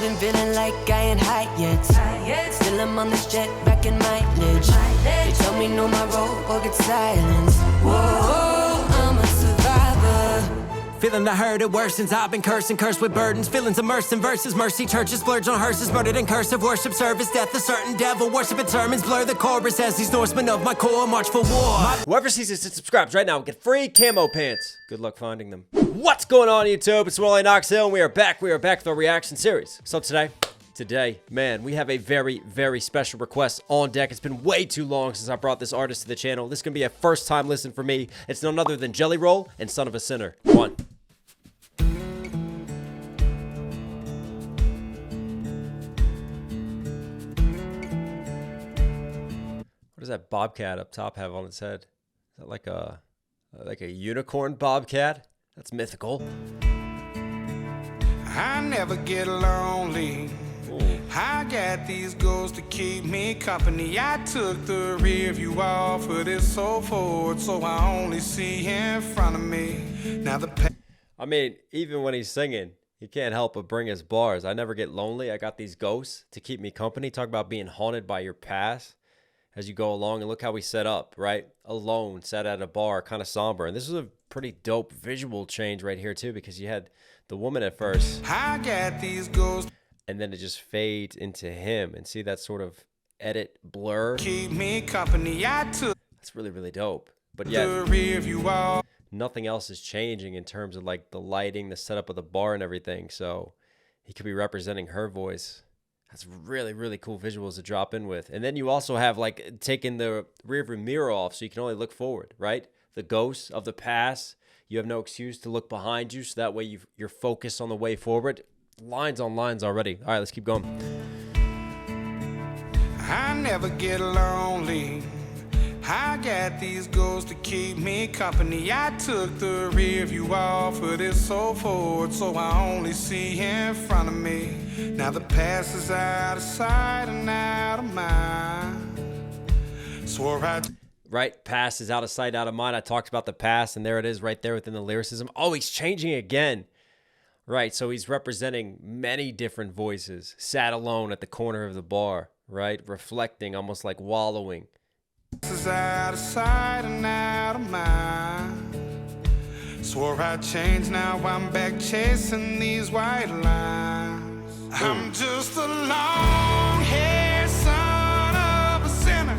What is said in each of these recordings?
been feeling like I ain't high yet. Still I'm on this jet, racking mileage. They tell me know my role or get silenced. Whoa, I'm a survivor. Feeling I heard it worse since I've been cursed with burdens. Feelings immersed in verses, mercy churches splurge on hearses, murdered in cursive worship service, death a certain devil, worship and sermons blur the chorus as these Norsemen of my core march for war. Whoever sees this and subscribes right now will get free camo pants. Good luck finding them. What's going on YouTube? It's Rolling Knox Hill and we are back with our reaction series. So today, man, we have a very, very special request on deck. It's been way too long since I brought this artist to the channel. This is gonna be a first time listen for me. It's none other than Jelly Roll and Son of a Sinner. One. What does that bobcat up top have on its head? Is that like a unicorn bobcat? That's mythical. I never get lonely. Ooh. I got these goals to keep me company. I took the rear view off of this so forward, so I only see in front of me. Now I mean, even when he's singing, he can't help but bring his bars. I never get lonely. I got these ghosts to keep me company. Talk about being haunted by your past as you go along, and look how we set up, right? Alone, sat at a bar, kind of somber. And this was a pretty dope visual change right here too, because you had the woman at first. I got these ghosts. And then it just fades into him, and see that sort of edit blur. Keep me company. I took. That's really, really dope. But yeah, the rear view off. Nothing else is changing in terms of like the lighting, the setup of the bar and everything. So he could be representing her voice. That's really, really cool visuals to drop in with. And then you also have like taking the rear view mirror off so you can only look forward, right? The ghosts of the past. You have no excuse to look behind you, so that way you're focused on the way forward. Lines on lines already. All right, let's keep going. I never get lonely. I got these goals to keep me company. I took the rear view off of this so forward, so I only see in front of me. Now the past is out of sight and out of mind. Swore Right, past is out of sight, out of mind. I talked about the past, and there it is right there within the lyricism. Oh, he's changing again. Right, so he's representing many different voices, sat alone at the corner of the bar, right? Reflecting, almost like wallowing. This is out of sight and out of mind. Swore I'd change, now I'm back chasing these white lines. I'm just a long-haired son of a sinner,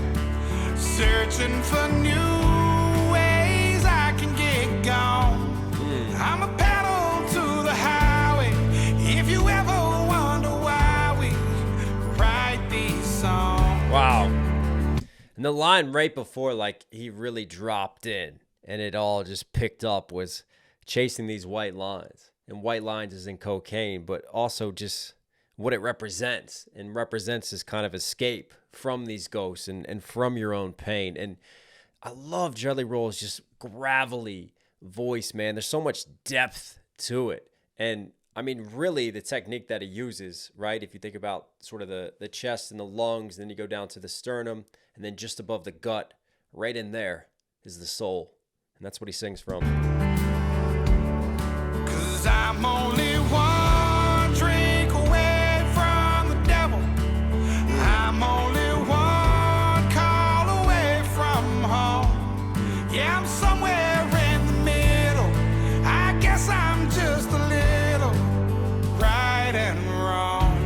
searching for new ways I can get gone. I'm a pedal to the highway, if you ever wonder why we write these songs. Wow. And the line right before, like, he really dropped in and it all just picked up, was chasing these white lines. And white lines is in cocaine, but also just what it represents. And represents this kind of escape from these ghosts and from your own pain. And I love Jelly Roll's just gravelly voice, man. There's so much depth to it. And I mean, really the technique that he uses, right? If you think about sort of the chest and the lungs, then you go down to the sternum, and then just above the gut, right in there is the soul. And that's what he sings from. 'Cause I'm only one drink away from the devil. I'm only one call away from home. Yeah, I'm somewhere in the middle. I guess I'm just a little right and wrong.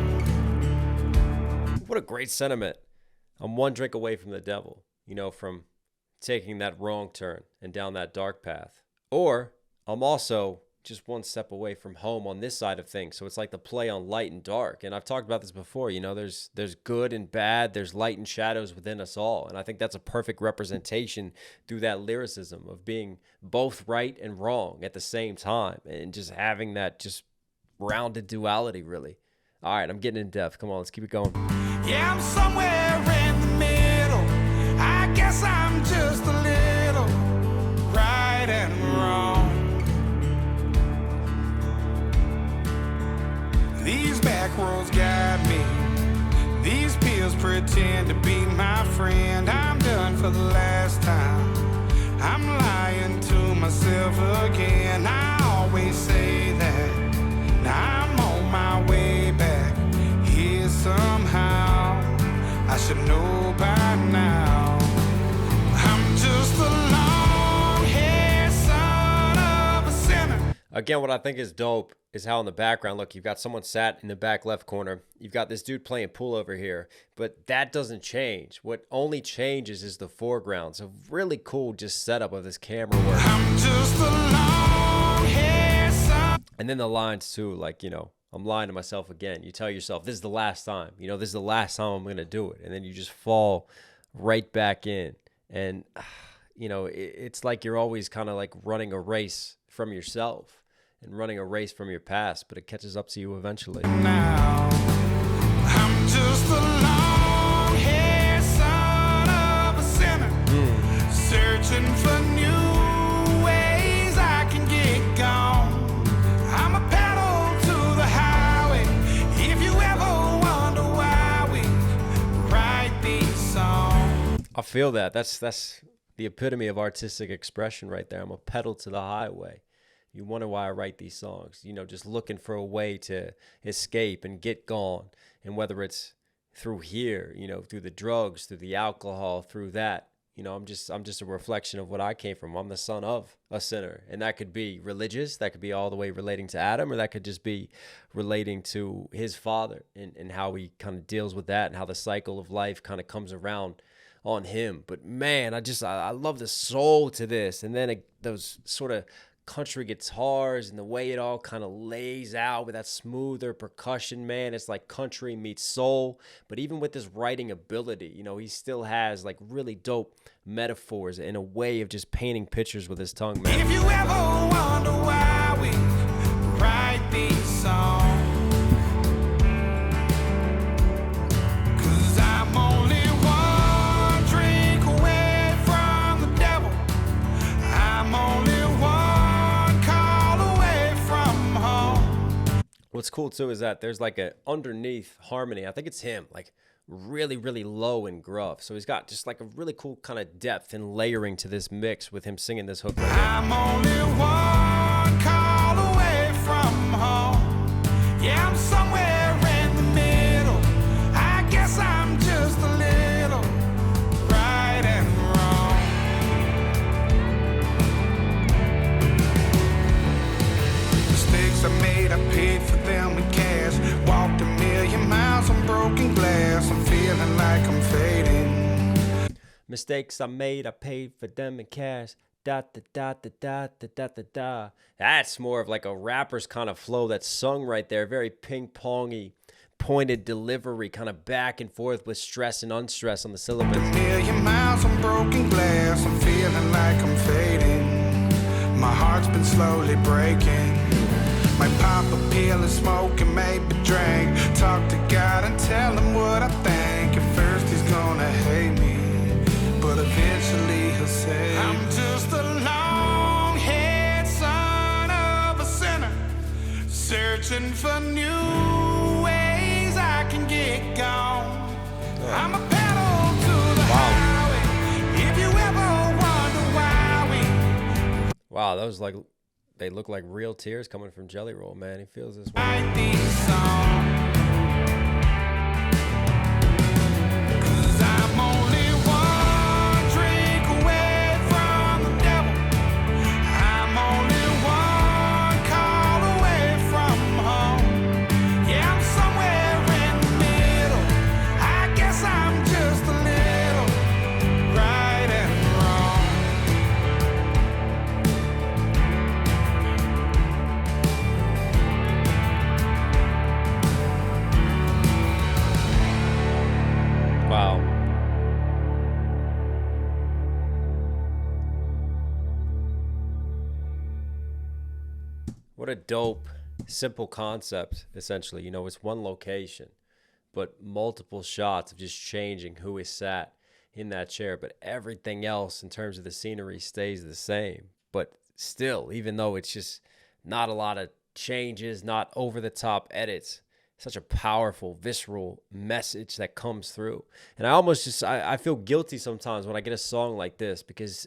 What a great sentiment. I'm one drink away from the devil, you know, from taking that wrong turn and down that dark path. Or I'm also just one step away from home on this side of things. So it's like the play on light and dark. And I've talked about this before, you know, there's good and bad, there's light and shadows within us all. And I think that's a perfect representation through that lyricism of being both right and wrong at the same time, and just having that just rounded duality, really. All right, I'm getting in depth. Come on, let's keep it going. Yeah, I'm somewhere in the middle. I guess I'm just a little right and wrong. These back roads got me. These pills pretend to be my friend. I'm done for the last time. I'm lying to myself again. I always say that. Now I'm on my way back. Again, what I think is dope is how in the background, look, you've got someone sat in the back left corner. You've got this dude playing pool over here, but that doesn't change. What only changes is the foreground. So really cool just setup of this camera work. I'm just a long-haired son. And then the lines too, like, I'm lying to myself again. You tell yourself, this is the last time. This is the last time I'm going to do it. And then you just fall right back in. And, it's like you're always kind of like running a race from yourself and running a race from your past, but it catches up to you eventually. Now I'm just a long-haired son of a sinner, searching for new ways I can get gone. I'm a pedal to the highway. If you ever wonder why we write these songs, I feel that. That's the epitome of artistic expression right there. I'm a pedal to the highway. You wonder why I write these songs, just looking for a way to escape and get gone. And whether it's through here, through the drugs, through the alcohol, through that, I'm just a reflection of what I came from. I'm the son of a sinner. And that could be religious. That could be all the way relating to Adam, or that could just be relating to his father and how he kind of deals with that and how the cycle of life kind of comes around on him. But man, I love the soul to this. And then those sort of country guitars and the way it all kind of lays out with that smoother percussion, man. It's like country meets soul. But even with his writing ability, he still has like really dope metaphors and a way of just painting pictures with his tongue, man. if you ever wonder why we write these songs, 'cause I'm only one drink away from the devil. I'm only one call away from home. What's cool too is that there's like a underneath harmony. I think it's him, like really, really low and gruff. So he's got just like a really cool kind of depth and layering to this mix with him singing this hook right here. I'm only one call away from home. Yeah, I'm somewhere in the middle. I guess I'm just a little right and wrong. Mistakes I made, I paid for them in cash. Walked a million miles on broken glass. I'm feeling like I'm fading. Mistakes I made, I paid for them in cash. Da da da da da da da da da. That's more of like a rapper's kind of flow that's sung right there. Very ping-pongy, pointed delivery, kind of back and forth with stress and unstress on the syllables. Million miles on broken glass. I'm feeling like I'm fading. My heart's been slowly breaking. Might pop a pill and smoke and maybe drink. Talk to God and tell him what I think. At first he's gonna hate me, but eventually he'll say, I'm just a long-haired son of a sinner, searching for new ways I can get gone. I'm a pedal to the highway. If you ever wonder why we Wow, that was like, they look like real tears coming from Jelly Roll, man. He feels this way. write these songs, 'cause I'm only one drink away from the devil. I'm only one call away from home. Yeah, I'm somewhere in the middle. I guess I'm just a little right and wrong. Wow. What a dope, simple concept, essentially. It's one location, but multiple shots of just changing who is sat in that chair. But everything else in terms of the scenery stays the same. But still, even though it's just not a lot of changes, not over the top edits, such a powerful, visceral message that comes through. And I almost just, I feel guilty sometimes when I get a song like this, because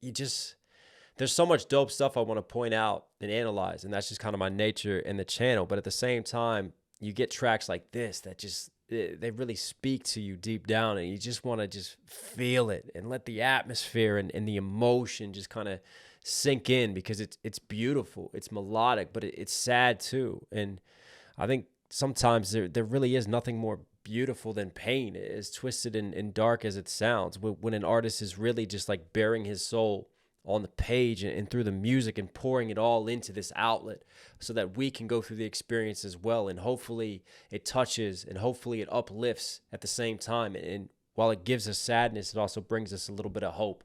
there's so much dope stuff I want to point out and analyze. And that's just kind of my nature in the channel. But at the same time, you get tracks like this that just, they really speak to you deep down, and you just want to just feel it and let the atmosphere and the emotion just kind of sink in, because it's beautiful, it's melodic, but it's sad too. And I think sometimes there really is nothing more beautiful than pain, as twisted and dark as it sounds. When an artist is really just like bearing his soul on the page and through the music and pouring it all into this outlet so that we can go through the experience as well. And hopefully it touches and hopefully it uplifts at the same time. And while it gives us sadness, it also brings us a little bit of hope.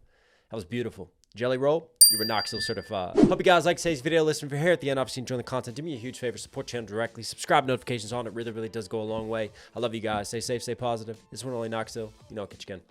That was beautiful. Jelly Roll, you were Knoxville certified. Hope you guys like today's video. Listen, if you're here at the end, obviously enjoying the content, do me a huge favor, support the channel directly, subscribe, notifications on. It really, really does go a long way. I love you guys. Stay safe, stay positive. This one only Knoxville. You know, I'll catch you again.